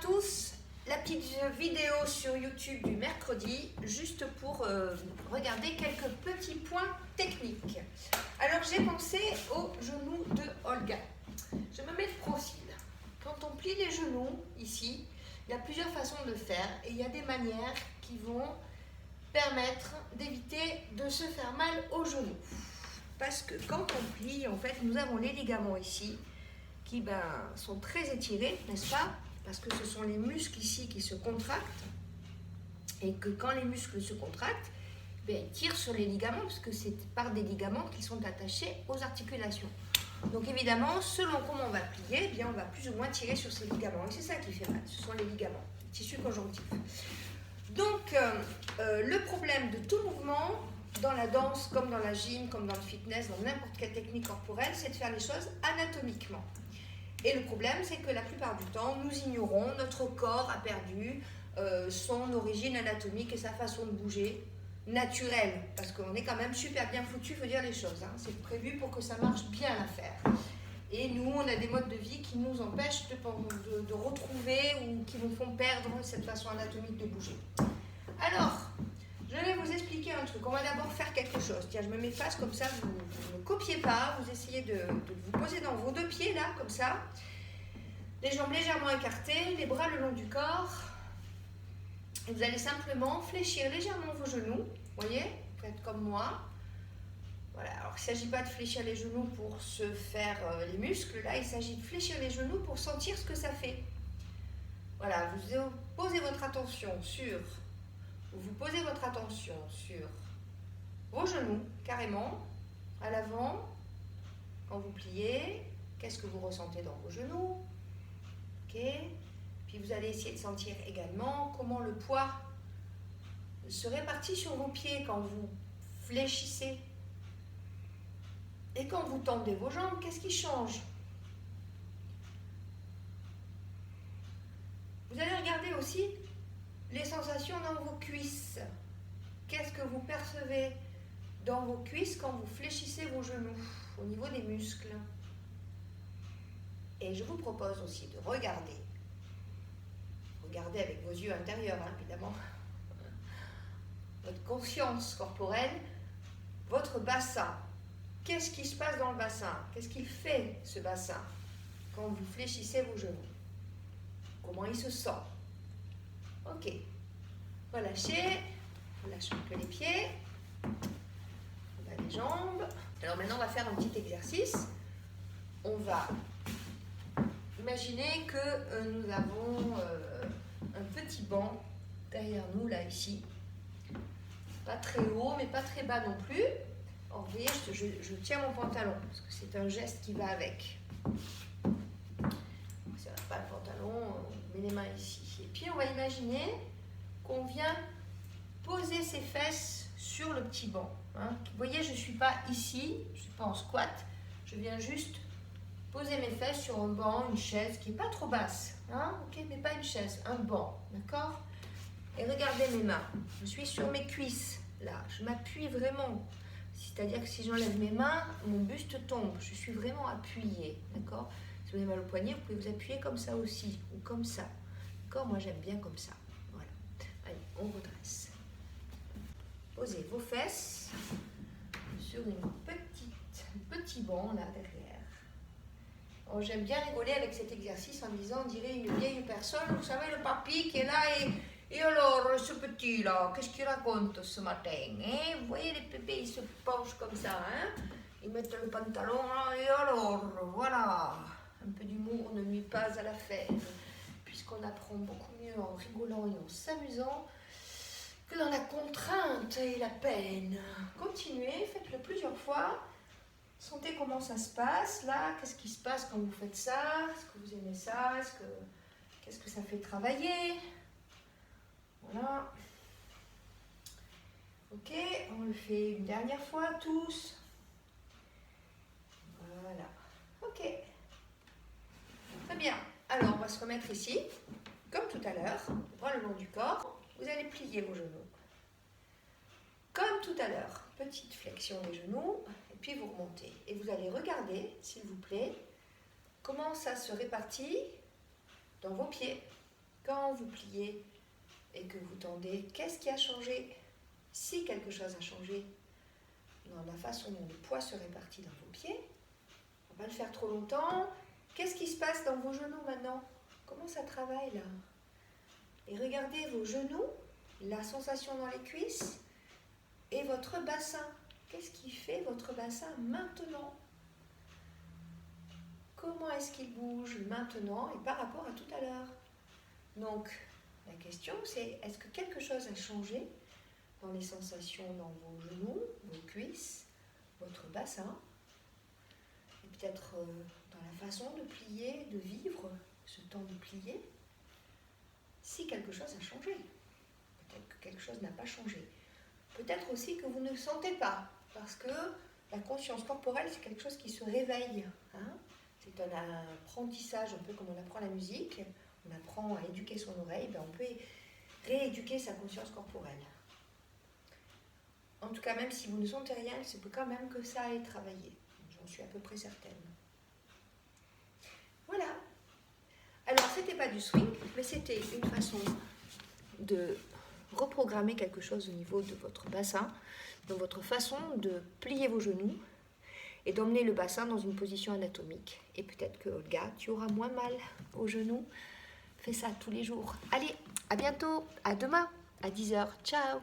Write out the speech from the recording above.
tous, la petite vidéo sur YouTube du mercredi, juste pour regarder quelques petits points techniques. Alors j'ai pensé au genou de Olga. Je me mets de profil. Quand on plie les genoux, ici, il y a plusieurs façons de le faire et il y a des manières qui vont permettre d'éviter de se faire mal au genou. Parce que quand on plie, en fait, nous avons les ligaments ici qui sont très étirés, n'est-ce pas? Parce que ce sont les muscles ici qui se contractent et que quand les muscles se contractent, ils tirent sur les ligaments parce que c'est par des ligaments qui sont attachés aux articulations. Donc évidemment, selon comment on va plier, on va plus ou moins tirer sur ces ligaments. Et c'est ça qui fait mal, ce sont les ligaments, les tissus conjonctifs. Donc le problème de tout mouvement, dans la danse, comme dans la gym, comme dans le fitness, dans n'importe quelle technique corporelle, c'est de faire les choses anatomiquement. Et le problème, c'est que la plupart du temps, nous ignorons, notre corps a perdu son origine anatomique et sa façon de bouger naturelle, parce qu'on est quand même super bien foutu, il faut dire les choses. C'est prévu pour que ça marche bien l'affaire. Et nous, on a des modes de vie qui nous empêchent de retrouver ou qui nous font perdre cette façon anatomique de bouger. Alors, je vais vous expliquer un truc. On va d'abord faire quelque chose. Tiens, je me mets face comme ça, vous ne copiez pas, vous essayez de vous poser dans vos deux pieds, là, comme ça. Les jambes légèrement écartées, les bras le long du corps. Et vous allez simplement fléchir légèrement vos genoux. Vous voyez, faites comme moi. Voilà, alors il ne s'agit pas de fléchir les genoux pour se faire les muscles. Là, il s'agit de fléchir les genoux pour sentir ce que ça fait. Voilà, vous posez votre attention sur... Vous posez votre attention sur vos genoux, carrément, à l'avant, quand vous pliez. Qu'est-ce que vous ressentez dans vos genoux? Ok. Puis vous allez essayer de sentir également comment le poids se répartit sur vos pieds quand vous fléchissez. Et quand vous tendez vos jambes, qu'est-ce qui change? Vous allez regarder aussi les sensations dans vos cuisses. Qu'est-ce que vous percevez dans vos cuisses quand vous fléchissez vos genoux au niveau des muscles? Et je vous propose aussi de regarder avec vos yeux intérieurs, évidemment, votre conscience corporelle, votre bassin. Qu'est-ce qui se passe dans le bassin? Qu'est-ce qu'il fait, ce bassin, quand vous fléchissez vos genoux? Comment il se sent? Ok. Relâchez. Relâchez un peu les pieds. On va les jambes. Alors maintenant, on va faire un petit exercice. On va imaginer que nous avons un petit banc derrière nous, là, ici. Pas très haut, mais pas très bas non plus. Alors, vous voyez, je tiens mon pantalon, parce que c'est un geste qui va avec. Si on n'a pas le pantalon, on met les mains ici. Et puis, on va imaginer qu'on vient poser ses fesses sur le petit banc. Vous voyez, je ne suis pas ici, je ne suis pas en squat. Je viens juste poser mes fesses sur un banc, une chaise qui n'est pas trop basse. Ok, mais pas une chaise, un banc. D'accord? Et regardez mes mains. Je suis sur mes cuisses, là. Je m'appuie vraiment. C'est-à-dire que si j'enlève mes mains, mon buste tombe. Je suis vraiment appuyée. D'accord? Si vous avez mal au poignet, vous pouvez vous appuyer comme ça aussi. Ou comme ça. D'accord? Moi, j'aime bien comme ça. Voilà. Allez, on redresse. Posez vos fesses sur un petit banc, là, derrière. Alors, j'aime bien rigoler avec cet exercice en disant, on dirait une vieille personne. Vous savez, le papy qui est là et alors, ce petit-là, qu'est-ce qu'il raconte ce matin? Vous voyez, les bébés, ils se penchent comme ça. Ils mettent le pantalon, et alors, voilà. Un peu d'humour ne nuit pas à la fête, puisqu'on apprend beaucoup mieux en rigolant et en s'amusant que dans la contrainte et la peine. Continuez, faites-le plusieurs fois. Sentez comment ça se passe, là. Qu'est-ce qui se passe quand vous faites ça? Est-ce que vous aimez ça? Qu'est-ce que ça fait travailler? Voilà. Ok, on le fait une dernière fois tous. Voilà. Ok. Très bien. Alors, on va se remettre ici, comme tout à l'heure, bras le long du corps. Vous allez plier vos genoux. Comme tout à l'heure, petite flexion des genoux, et puis vous remontez. Et vous allez regarder, s'il vous plaît, comment ça se répartit dans vos pieds. quand vous pliez et que vous tendez, qu'est-ce qui a changé? Si quelque chose a changé dans la façon dont le poids se répartit dans vos pieds, on va pas le faire trop longtemps. Qu'est-ce qui se passe dans vos genoux maintenant? Comment ça travaille là? Et regardez vos genoux, la sensation dans les cuisses et votre bassin. Qu'est-ce qui fait votre bassin maintenant? Comment est-ce qu'il bouge maintenant et par rapport à tout à l'heure? Donc, la question c'est, est-ce que quelque chose a changé dans les sensations dans vos genoux, vos cuisses, votre bassin, et peut-être dans la façon de plier, de vivre ce temps de plier? Si quelque chose a changé, peut-être que quelque chose n'a pas changé. Peut-être aussi que vous ne sentez pas, parce que la conscience corporelle, c'est quelque chose qui se réveille. Hein? C'est un apprentissage, un peu comme on apprend la musique, on apprend à éduquer son oreille, ben on peut rééduquer sa conscience corporelle. En tout cas, même si vous ne sentez rien, c'est quand même que ça ait travaillé. J'en suis à peu près certaine. Voilà. Alors, c'était pas du swing, mais c'était une façon de reprogrammer quelque chose au niveau de votre bassin, dans votre façon de plier vos genoux et d'emmener le bassin dans une position anatomique. Et peut-être que, Olga, tu auras moins mal aux genoux. Fais ça tous les jours. Allez, à bientôt, à demain, à 10h. Ciao!